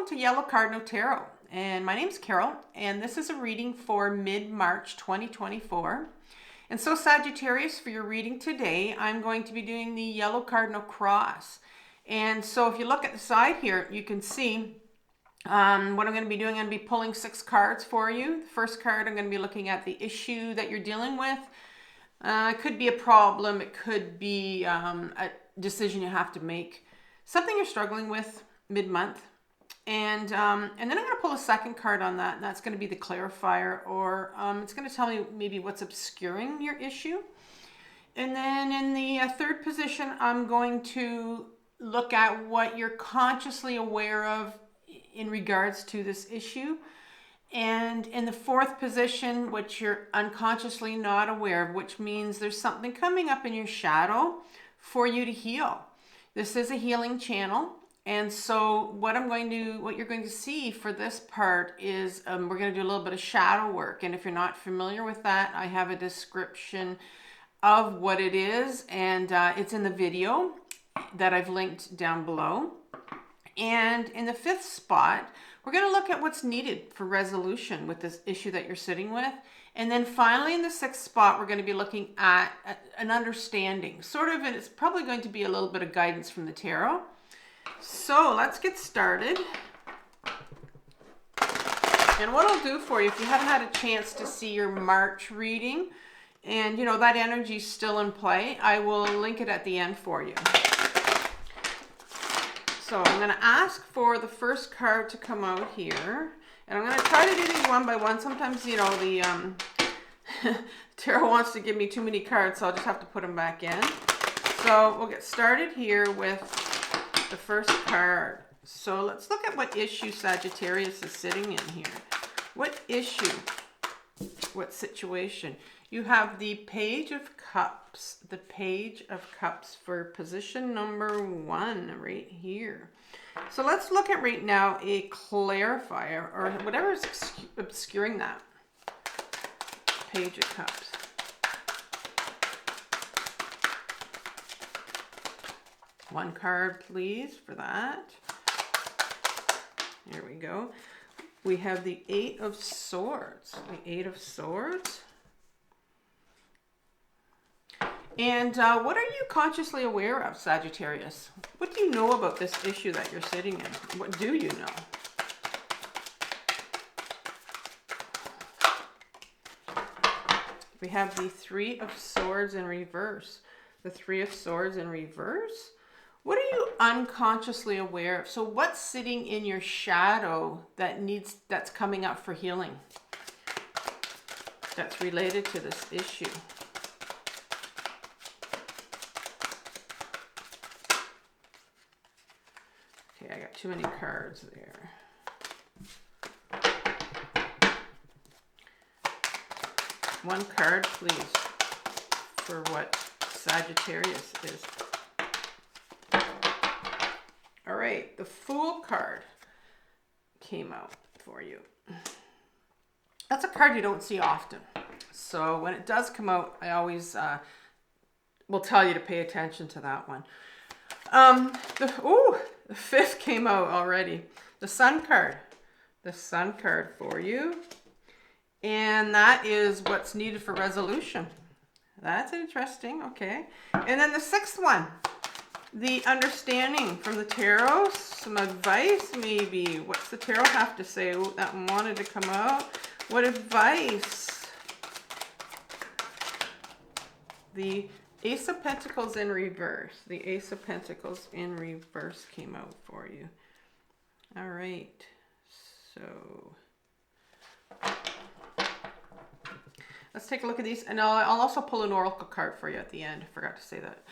welcome to Yellow Cardinal Tarot. And my name's Carol, and this is a reading for mid-March 2024. And so Sagittarius, for your reading today, I'm going to be doing the Yellow Cardinal Cross. And so if you look at the side here, you can see what I'm going to be doing. I'm going to be pulling 6 cards for you. The first card, I'm going to be looking at the issue that you're dealing with. It could be a problem. It could be a decision you have to make. Something you're struggling with mid-month. And then I'm going to pull a second card on that, and that's going to be the clarifier, or it's going to tell me maybe what's obscuring your issue. And then in the third position, I'm going to look at what you're consciously aware of in regards to this issue. And in the fourth position, what you're unconsciously not aware of, which means there's something coming up in your shadow for you to heal. This is a healing channel. And so what you're going to see for this part is we're going to do a little bit of shadow work. And if you're not familiar with that, I have a description of what it is. And it's in the video that I've linked down below. And in the fifth spot, we're going to look at what's needed for resolution with this issue that you're sitting with. And then finally, in the sixth spot, we're going to be looking at an understanding. And it's probably going to be a little bit of guidance from the tarot. So let's get started. And what I'll do for you, if you haven't had a chance to see your March reading, and you know that energy's still in play, I will link it at the end for you. So I'm going to ask for the first card to come out here. And I'm going to try to do these one by one. Sometimes, you know, the tarot wants to give me too many cards, so I'll just have to put them back in. So we'll get started here with the first card. So let's look at what issue Sagittarius is sitting in here. What issue? What situation? You have the Page of Cups. The Page of Cups for position number 1 right here. So let's look at right now a clarifier or whatever is obscuring that. Page of Cups. One card, please, for that. Here we go. We have the 8 of Swords. The 8 of Swords. And what are you consciously aware of, Sagittarius? What do you know about this issue that you're sitting in? What do you know? We have the 3 of Swords in reverse. The 3 of Swords in reverse. What are you unconsciously aware of? So what's sitting in your shadow that's coming up for healing? That's related to this issue. Okay, I got too many cards there. One card, please, for what Sagittarius is. All right, the Fool card came out for you. That's a card you don't see often. So when it does come out, I always will tell you to pay attention to that one. The 5th came out already. The Sun card. The Sun card for you. And that is what's needed for resolution. That's interesting. Okay. And then the 6th one. The Understanding from the tarot. Some advice maybe. What's the tarot have to say? Oh, that one wanted to come out. What advice? The Ace of Pentacles in reverse. The Ace of Pentacles in reverse came out for you. All right. So let's take a look at these. And I'll also pull an oracle card for you at the end. I forgot to say that.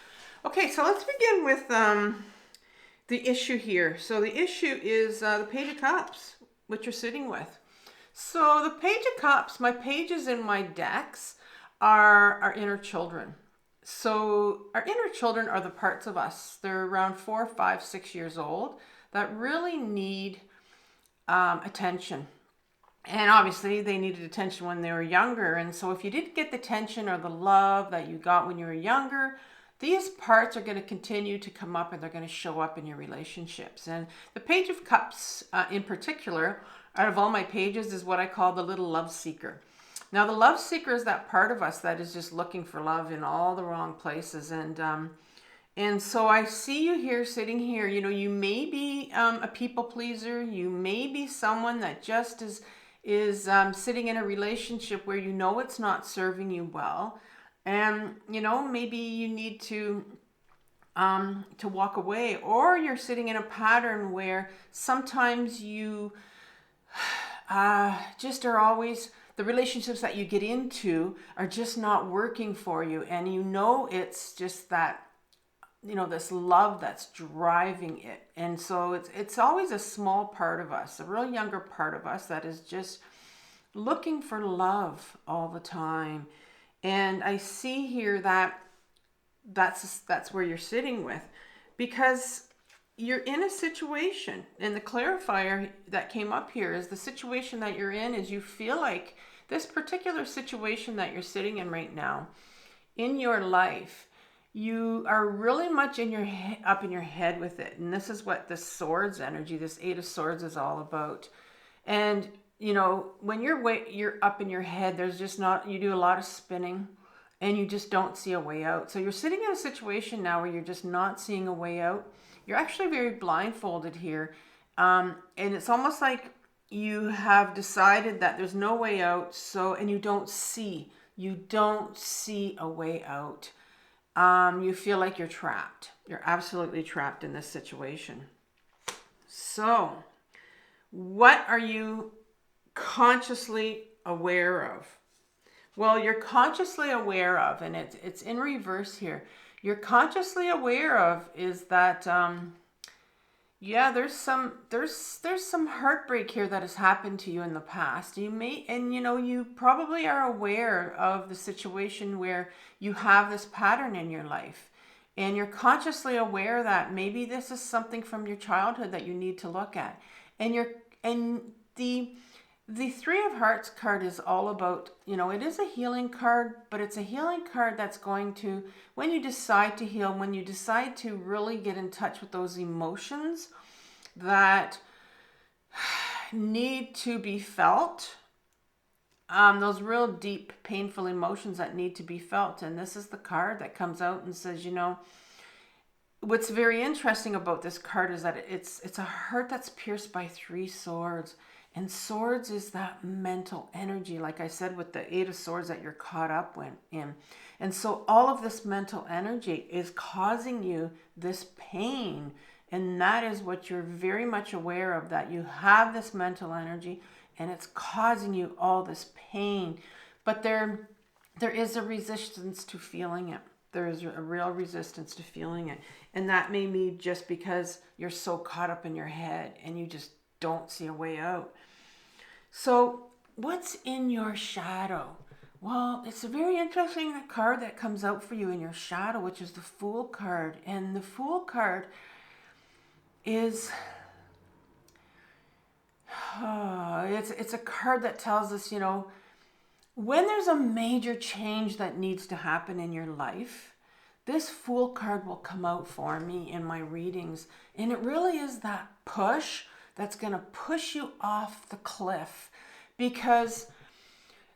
Okay, so let's begin with the issue here. So the issue is the Page of Cups, which you're sitting with. So the Page of Cups, my pages in my decks are our inner children. So our inner children are the parts of us. They're around 4, 5, 6 years old that really need attention. And obviously they needed attention when they were younger. And so if you didn't get the attention or the love that you got when you were younger, these parts are going to continue to come up, and they're going to show up in your relationships. And the Page of Cups in particular, out of all my pages, is what I call the little love seeker. Now, the love seeker is that part of us that is just looking for love in all the wrong places. And so I see you here, sitting here. You know, you may be a people pleaser. You may be someone that just is sitting in a relationship where you know it's not serving you well. And, you know, maybe you need to walk away, or you're sitting in a pattern where sometimes you just are always, the relationships that you get into are just not working for you. And you know, it's just that, you know, this love that's driving it. And so it's always a small part of us, a real younger part of us that is just looking for love all the time. And I see here that that's where you're sitting with, because you're in a situation, and the clarifier that came up here is the situation that you're in is you feel like this particular situation that you're sitting in right now in your life, you are really much in your up in your head with it. And this is what this swords energy, this 8 of Swords, is all about. And you know, when you're up in your head, there's just not, you do a lot of spinning and you just don't see a way out. So you're sitting in a situation now where you're just not seeing a way out. You're actually very blindfolded here. And it's almost like you have decided that there's no way out. So, and you don't see a way out. You feel like you're trapped. You're absolutely trapped in this situation. So what are you consciously aware of? Well, you're consciously aware of, and it's in reverse here. You're consciously aware of is that yeah, there's some heartbreak here that has happened to you in the past. You may, and you know, you probably are aware of the situation where you have this pattern in your life, and you're consciously aware that maybe this is something from your childhood that you need to look at. And the 3 of Hearts card is all about, you know, it is a healing card, but it's a healing card that's going to, when you decide to heal, when you decide to really get in touch with those emotions that need to be felt, those real deep, painful emotions that need to be felt. And this is the card that comes out and says, you know, what's very interesting about this card is that it's a heart that's pierced by 3 swords. And swords is that mental energy, like I said, with the 8 of Swords that you're caught up in. And so all of this mental energy is causing you this pain. And that is what you're very much aware of, that you have this mental energy and it's causing you all this pain. But there is a resistance to feeling it. There is a real resistance to feeling it. And that may be just because you're so caught up in your head and you just don't see a way out. So what's in your shadow? Well, it's a very interesting card that comes out for you in your shadow, which is the Fool card. And the Fool card is, it's a card that tells us, you know, when there's a major change that needs to happen in your life, this Fool card will come out for me in my readings. And it really is that push that's going to push you off the cliff, because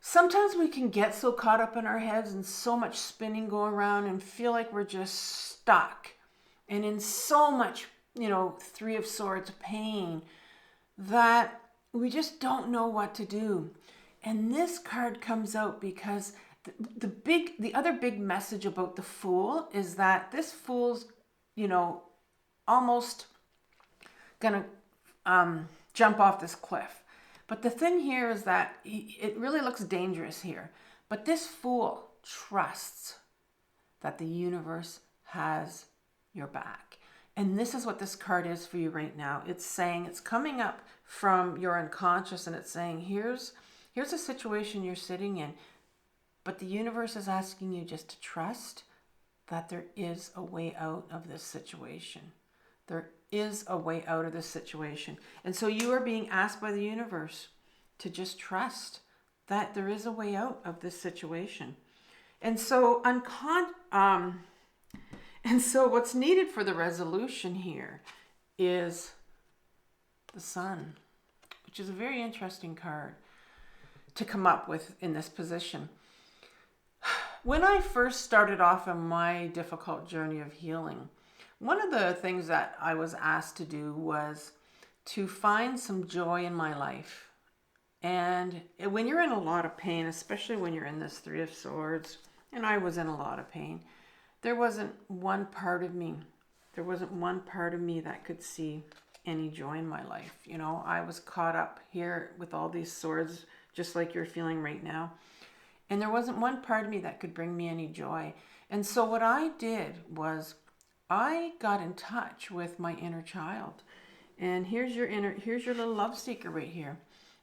sometimes we can get so caught up in our heads and so much spinning going around and feel like we're just stuck and in so much, you know, 3 of Swords pain that we just don't know what to do. And this card comes out because the other big message about the Fool is that this Fool's, you know, almost gonna jump off this cliff. But the thing here is that it really looks dangerous here. But this Fool trusts that the universe has your back. And this is what this card is for you right now. It's saying, it's coming up from your unconscious, and it's saying, here's a situation you're sitting in, but the universe is asking you just to trust that there is a way out of this situation. There is a way out of this situation. And so you are being asked by the universe to just trust that there is a way out of this situation. And so And so what's needed for the resolution here is the Sun, which is a very interesting card to come up with in this position. When I first started off on my difficult journey of healing, one of the things that I was asked to do was to find some joy in my life. And when you're in a lot of pain, especially when you're in this Three of Swords, and I was in a lot of pain, there wasn't one part of me that could see any joy in my life. You know, I was caught up here with all these swords, just like you're feeling right now. And there wasn't one part of me that could bring me any joy. And so what I did was I got in touch with my inner child. And here's your little love seeker right here.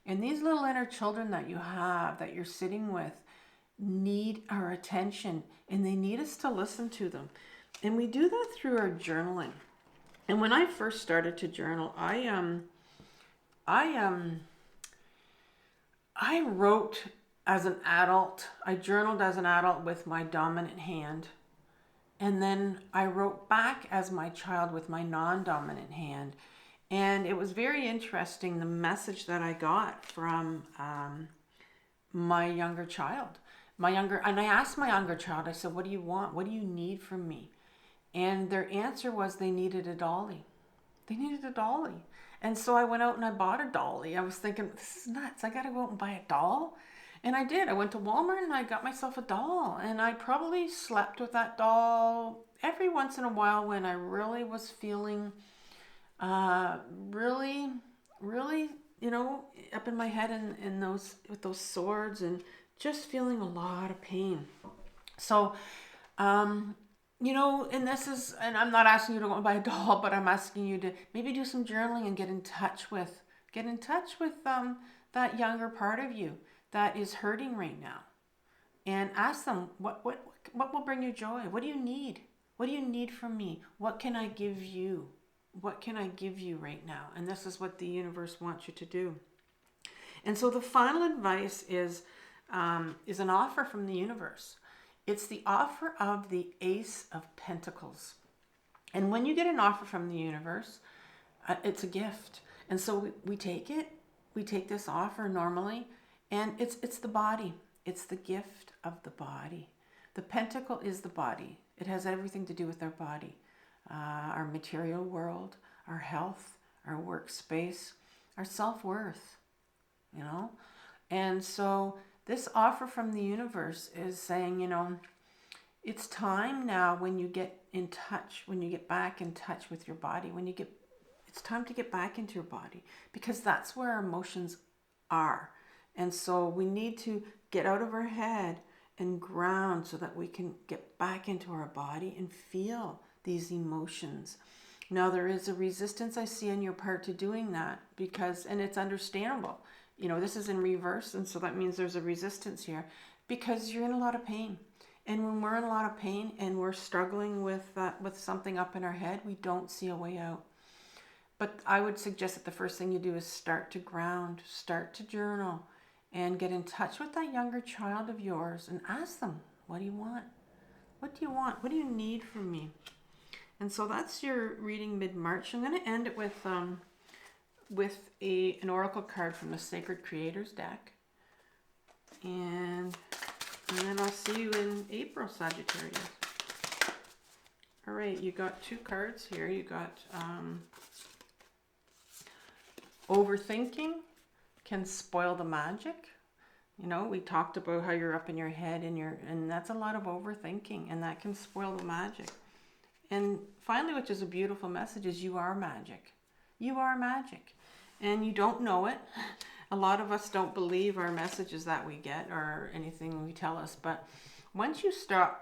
And these little inner children that you have, that you're sitting with, need our attention, and they need us to listen to them. And we do that through our journaling. And when I first started to journal, I wrote as an adult. I journaled as an adult with my dominant hand. And then I wrote back as my child with my non-dominant hand. And it was very interesting, the message that I got from my younger child. And I asked my younger child, I said, what do you want? What do you need from me? And their answer was they needed a dolly. They needed a dolly. And so I went out and I bought a dolly. I was thinking, this is nuts. I got to go out and buy a doll. And I did. I went to Walmart and I got myself a doll. And I probably slept with that doll every once in a while when I really was feeling really, you know, up in my head in those, with those swords, and just feeling a lot of pain. So, you know, and I'm not asking you to go and buy a doll, but I'm asking you to maybe do some journaling and get in touch with that younger part of you that is hurting right now, and ask them, what will bring you joy? What do you need? What do you need from me? What can I give you? What can I give you right now? And this is what the universe wants you to do. And so the final advice is an offer from the universe. It's the offer of the Ace of Pentacles. And when you get an offer from the universe, it's a gift. And so we take it. We take this offer normally, and it's the body. It's the gift of the body. The pentacle is the body. It has everything to do with our body, our material world, our health, our workspace, our self-worth, you know. And so this offer from the universe is saying, you know, it's time now, when you get in touch, when you get back in touch with your body, it's time to get back into your body, because that's where our emotions are. And so we need to get out of our head and ground so that we can get back into our body and feel these emotions. Now, there is a resistance I see on your part to doing that, and it's understandable. You know, this is in reverse, and so that means there's a resistance here because you're in a lot of pain. And when we're in a lot of pain and we're struggling with something up in our head, we don't see a way out. But I would suggest that the first thing you do is start to ground, start to journal, and get in touch with that younger child of yours and ask them, what do you want? What do you want? What do you need from me? And so that's your reading mid-March. I'm going to end it with an oracle card from the Sacred Creators deck. And then I'll see you in April, Sagittarius. All right, you got two cards here. You got overthinking can spoil the magic. You know, we talked about how you're up in your head and that's a lot of overthinking, and that can spoil the magic. And finally, which is a beautiful message, is you are magic. You are magic. And you don't know it. A lot of us don't believe our messages that we get or anything we tell us. But once you start,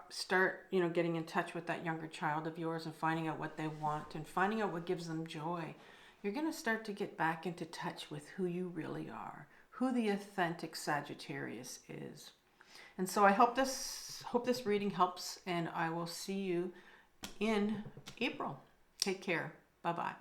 you know, getting in touch with that younger child of yours and finding out what they want and finding out what gives them joy, you're going to start to get back into touch with who you really are, who the authentic Sagittarius is. And so I hope this reading helps, and I will see you in April. Take care. Bye-bye.